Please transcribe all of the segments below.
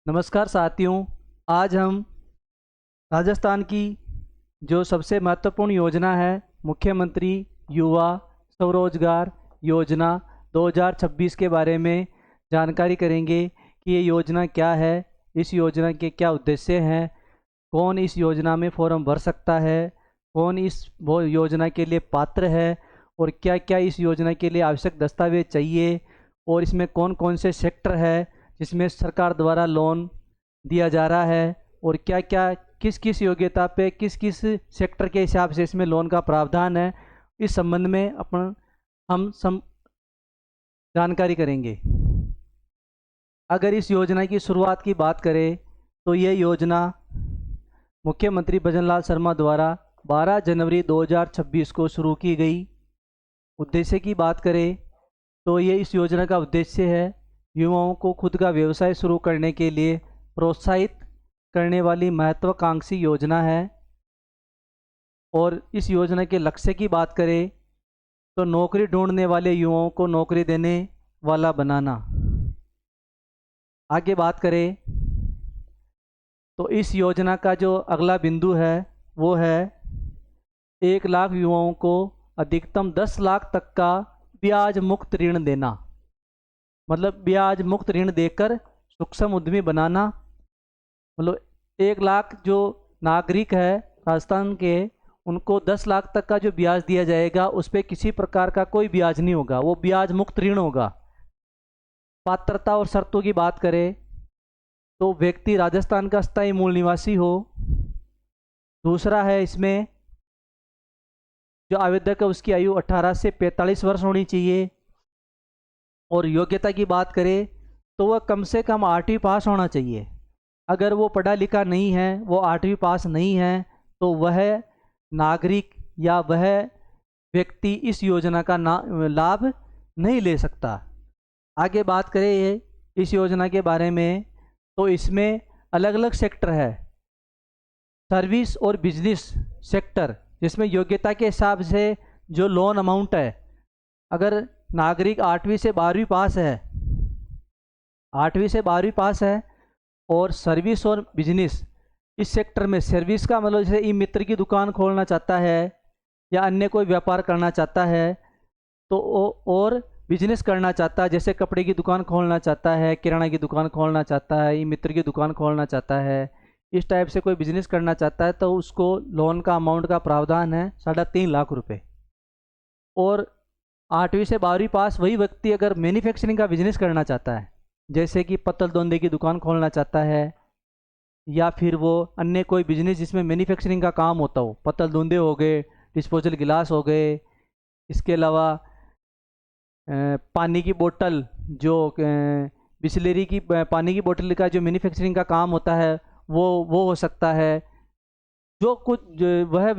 नमस्कार साथियों। आज हम राजस्थान की जो सबसे महत्वपूर्ण योजना है मुख्यमंत्री युवा स्वरोजगार योजना 2026 के बारे में जानकारी करेंगे कि ये योजना क्या है, इस योजना के क्या उद्देश्य हैं, कौन इस योजना में फॉर्म भर सकता है, कौन इस वो योजना के लिए पात्र है और क्या क्या इस योजना के लिए आवश्यक दस्तावेज चाहिए और इसमें कौन कौन से सेक्टर है जिसमें सरकार द्वारा लोन दिया जा रहा है और क्या क्या किस किस योग्यता पे किस किस सेक्टर के हिसाब से इसमें लोन का प्रावधान है। इस संबंध में हम जानकारी करेंगे। अगर इस योजना की शुरुआत की बात करें तो ये योजना मुख्यमंत्री भजनलाल शर्मा द्वारा 12 जनवरी 2026 को शुरू की गई। उद्देश्य की बात करें तो ये इस योजना का उद्देश्य है युवाओं को खुद का व्यवसाय शुरू करने के लिए प्रोत्साहित करने वाली महत्वाकांक्षी योजना है। और इस योजना के लक्ष्य की बात करें तो नौकरी ढूंढने वाले युवाओं को नौकरी देने वाला बनाना। आगे बात करें तो इस योजना का जो अगला बिंदु है वो है 1 लाख युवाओं को अधिकतम 10 लाख तक का ब्याज मुक्त ऋण देना। मतलब ब्याज मुक्त ऋण देकर सूक्ष्म उद्यमी बनाना। मतलब 1 लाख जो नागरिक है राजस्थान के उनको 10 लाख तक का जो ब्याज दिया जाएगा उस पर किसी प्रकार का कोई ब्याज नहीं होगा, वो ब्याज मुक्त ऋण होगा। पात्रता और शर्तों की बात करें तो व्यक्ति राजस्थान का स्थायी मूल निवासी हो। दूसरा है इसमें जो आवेदक है उसकी आयु 18 से 45 वर्ष होनी चाहिए। और योग्यता की बात करें तो वह कम से कम 8वीं पास होना चाहिए। अगर वो पढ़ा लिखा नहीं है, वो 8वीं पास नहीं है तो वह नागरिक या वह व्यक्ति इस योजना का लाभ नहीं ले सकता। आगे बात करें इस योजना के बारे में तो इसमें अलग अलग सेक्टर है, सर्विस और बिजनेस सेक्टर, जिसमें योग्यता के हिसाब से जो लोन अमाउंट है, अगर नागरिक 8वीं से 12वीं पास है, 8वीं से 12वीं पास है और सर्विस और बिजनेस इस सेक्टर में सर्विस का मतलब जैसे ई मित्र की दुकान खोलना चाहता है या अन्य कोई व्यापार करना चाहता है तो और बिजनेस करना चाहता है, जैसे कपड़े की दुकान खोलना चाहता है, किराना की दुकान खोलना चाहता है, ई मित्र की दुकान खोलना चाहता है, इस टाइप से कोई बिजनेस करना चाहता है तो उसको लोन का अमाउंट का प्रावधान है 3.5 लाख रुपए। और 8वीं से 12वीं पास वही व्यक्ति अगर मैन्युफैक्चरिंग का बिजनेस करना चाहता है, जैसे कि पत्तल दोंदे की दुकान खोलना चाहता है या फिर वो अन्य कोई बिजनेस जिसमें मैन्युफैक्चरिंग का काम होता हो, पत्तल दोंदे हो गए, डिस्पोजल गिलास हो गए, इसके अलावा पानी की बोतल जो बिस्लेरी की पानी की बोतल का जो मैन्युफैक्चरिंग का काम होता है वो हो सकता है। जो कुछ वह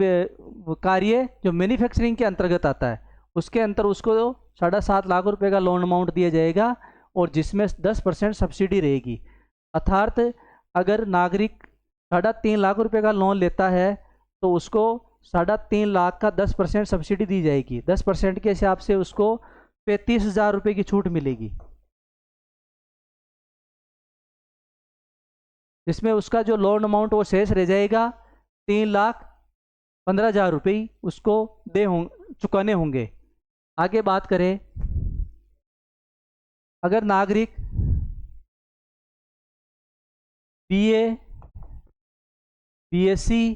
कार्य जो मैन्युफैक्चरिंग के अंतर्गत आता है उसके अंतर उसको 7.5 लाख रुपए का लोन अमाउंट दिया जाएगा और जिसमें 10% सब्सिडी रहेगी। अर्थात अगर नागरिक 3.5 लाख रुपए का लोन लेता है तो उसको 3.5 लाख का 10% सब्सिडी दी जाएगी। 10% के हिसाब से उसको 35,000 रुपये की छूट मिलेगी, जिसमें उसका जो लोन अमाउंट वो शेष रह जाएगा 3,15,000 रुपये उसको चुकाने होंगे। आगे बात करें अगर नागरिक बीए, बीएससी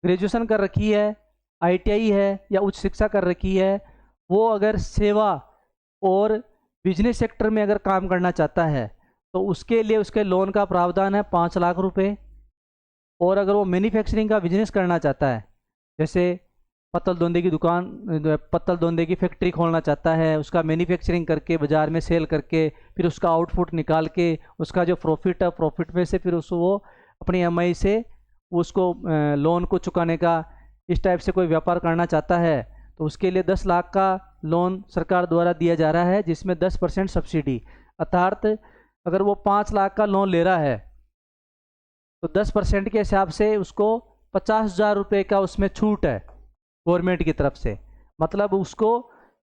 ग्रेजुएशन कर रखी है, आईटीआई है या उच्च शिक्षा कर रखी है, वो अगर सेवा और बिजनेस सेक्टर में अगर काम करना चाहता है तो उसके लिए उसके लोन का प्रावधान है 5 लाख रुपए। और अगर वो मैन्युफैक्चरिंग का बिजनेस करना चाहता है, जैसे पत्तल दोंदे की दुकान, पत्तल दोंदे की फैक्ट्री खोलना चाहता है, उसका मैन्युफैक्चरिंग करके बाज़ार में सेल करके फिर उसका आउटपुट निकाल के उसका जो प्रॉफिट है प्रॉफिट में से फिर उसको वो अपनी एमआई से उसको लोन को चुकाने का इस टाइप से कोई व्यापार करना चाहता है तो उसके लिए 10 लाख का लोन सरकार द्वारा दिया जा रहा है, जिसमें 10% सब्सिडी। अर्थात अगर वो 5 लाख का लोन ले रहा है तो 10% के हिसाब से उसको 50,000 रुपये का उसमें छूट है गवर्नमेंट की तरफ से। मतलब उसको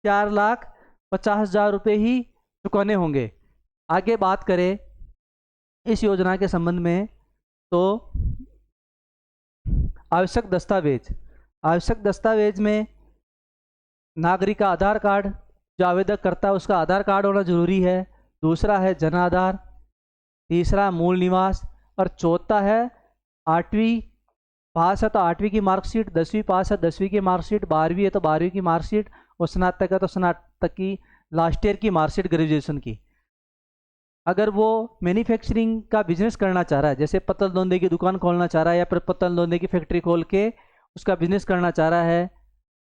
4,50,000 रुपये ही चुकाने होंगे। आगे बात करें इस योजना के संबंध में तो आवश्यक दस्तावेज में नागरिक का आधार कार्ड, जो आवेदक करता है उसका आधार कार्ड होना जरूरी है। दूसरा है जन आधार, तीसरा मूल निवास, और चौथा है 8वीं पास है तो 8वीं की मार्कशीट, 10वीं पास है 10वीं की मार्कशीट, 12वीं है तो 12वीं की मार्कशीट, और स्नातक है तो स्नातक की लास्ट ईयर की मार्कशीट ग्रेजुएशन की। अगर वो मैन्युफैक्चरिंग का बिजनेस करना चाह रहा है, जैसे पत्तल दोंदे की दुकान खोलना चाह रहा है या फिर पत्तल दोंदे की फैक्ट्री खोल के उसका बिजनेस करना चाह रहा है,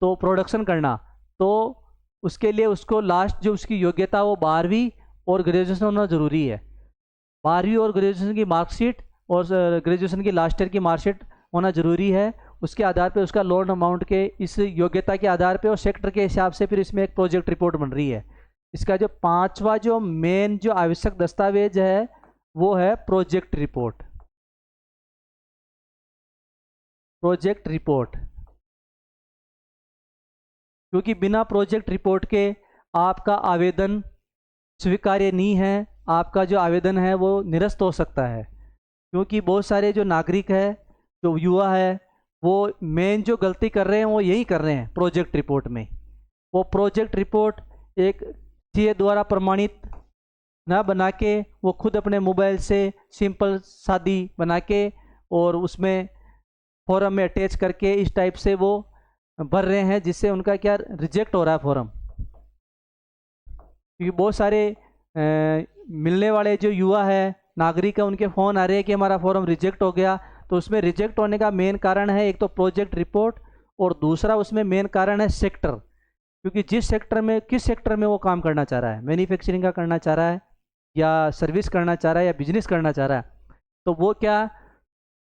तो प्रोडक्शन करना, तो उसके लिए उसको लास्ट जो उसकी योग्यता वो 12वीं और ग्रेजुएशन होना ज़रूरी है। 12वीं और ग्रेजुएशन की मार्कशीट और ग्रेजुएशन की लास्ट ईयर की मार्कशीट होना ज़रूरी है। उसके आधार पे उसका लोन अमाउंट के इस योग्यता के आधार पे और सेक्टर के हिसाब से फिर इसमें एक प्रोजेक्ट रिपोर्ट बन रही है। इसका जो 5वां जो मेन जो आवश्यक दस्तावेज है वो है प्रोजेक्ट रिपोर्ट। क्योंकि बिना प्रोजेक्ट रिपोर्ट के आपका आवेदन स्वीकार्य नहीं है, आपका जो आवेदन है वो निरस्त हो सकता है। क्योंकि बहुत सारे जो नागरिक है, जो युवा है, वो मेन जो गलती कर रहे हैं वो यही कर रहे हैं प्रोजेक्ट रिपोर्ट में। वो प्रोजेक्ट रिपोर्ट एक सीए द्वारा प्रमाणित ना बना के वो खुद अपने मोबाइल से सिंपल सादी बना के और उसमें फॉर्म में अटैच करके इस टाइप से वो भर रहे हैं, जिससे उनका क्या रिजेक्ट हो रहा है फॉर्म। क्योंकि बहुत सारे मिलने वाले जो युवा है, नागरिक है, उनके फ़ोन आ रहे हैं कि हमारा फॉर्म रिजेक्ट हो गया। तो उसमें रिजेक्ट होने का मेन कारण है एक तो प्रोजेक्ट रिपोर्ट, और दूसरा उसमें मेन कारण है सेक्टर। क्योंकि किस सेक्टर में वो काम करना चाह रहा है, मैन्युफैक्चरिंग का करना चाह रहा है या सर्विस करना चाह रहा है या बिजनेस करना चाह रहा है, तो वो क्या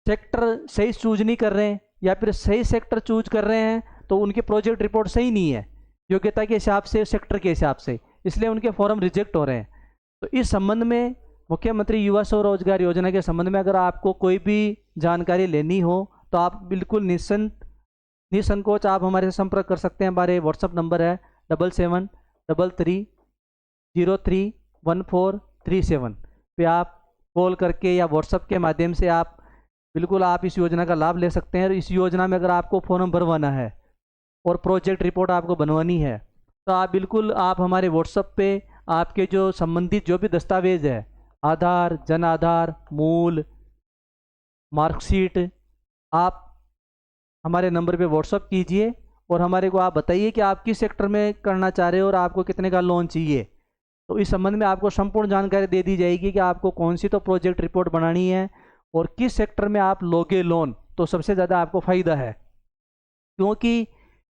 सेक्टर सही चूज नहीं कर रहे हैं, या फिर सही सेक्टर चूज कर रहे हैं तो उनके प्रोजेक्ट रिपोर्ट सही नहीं है योग्यता के हिसाब से, सेक्टर के हिसाब से, इसलिए उनके फॉर्म रिजेक्ट हो रहे हैं। तो इस संबंध में मुख्यमंत्री युवा स्वरोजगार योजना के संबंध में अगर आपको कोई भी जानकारी लेनी हो तो आप बिल्कुल निसंकोच आप हमारे से संपर्क कर सकते हैं। हमारे व्हाट्सअप नंबर है 7733031437 पे आप कॉल करके या व्हाट्सअप के माध्यम से आप बिल्कुल आप इस योजना का लाभ ले सकते हैं। और इस योजना में अगर आपको फॉर्म भरवाना है और प्रोजेक्ट रिपोर्ट आपको बनवानी है तो आप बिल्कुल आप हमारे व्हाट्सअप पे आपके जो संबंधित जो भी दस्तावेज है, आधार, जन आधार, मूल, मार्कशीट, आप हमारे नंबर पे व्हाट्सअप कीजिए और हमारे को आप बताइए कि आप किस सेक्टर में करना चाह रहे हो और आपको कितने का लोन चाहिए। तो इस संबंध में आपको संपूर्ण जानकारी दे दी जाएगी कि आपको कौन सी तो प्रोजेक्ट रिपोर्ट बनानी है और किस सेक्टर में आप लोगे लोन तो सबसे ज़्यादा आपको फ़ायदा है। क्योंकि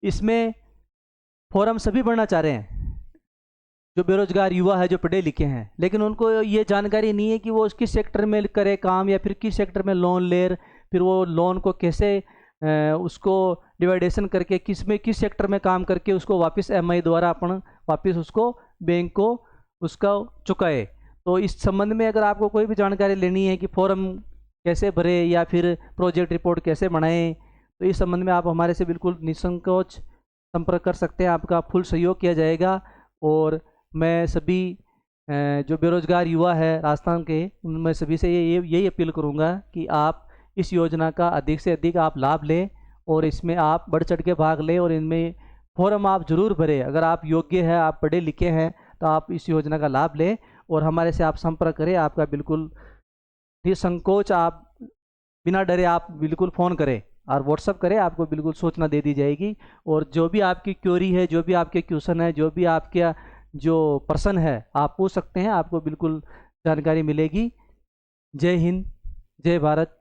इसमें फॉर्म सभी भरना चाह रहे हैं, जो बेरोजगार युवा है, जो पढ़े लिखे हैं, लेकिन उनको ये जानकारी नहीं है कि वो किस सेक्टर में करे काम या फिर किस सेक्टर में लोन ले, फिर वो लोन को कैसे उसको डिवाइडेशन करके किस सेक्टर में काम करके उसको वापस एमआई द्वारा अपन वापस उसको बैंक को उसका चुकाए। तो इस संबंध में अगर आपको कोई भी जानकारी लेनी है कि फॉर्म कैसे भरे या फिर प्रोजेक्ट रिपोर्ट कैसे बनाएं, तो इस संबंध में आप हमारे से बिल्कुल निसंकोच संपर्क कर सकते हैं। आपका फुल सहयोग किया जाएगा। और मैं सभी जो बेरोजगार युवा है राजस्थान के, उनमें सभी से यही अपील करूंगा कि आप इस योजना का अधिक से अधिक आप लाभ लें और इसमें आप बढ़ चढ़ के भाग लें और इनमें फॉर्म आप ज़रूर भरें। अगर आप योग्य हैं, आप पढ़े लिखे हैं, तो आप इस योजना का लाभ लें और हमारे से आप संपर्क करें। आपका बिल्कुल निसंकोच आप बिना डरे आप बिल्कुल फ़ोन करें और व्हाट्सअप करें, आपको बिल्कुल सूचना दे दी जाएगी। और जो भी आपकी क्वेरी है, जो भी आपके क्वेश्चन है, जो भी आपके जो प्रश्न है, आप पूछ सकते हैं, आपको बिल्कुल जानकारी मिलेगी। जय हिंद, जय भारत।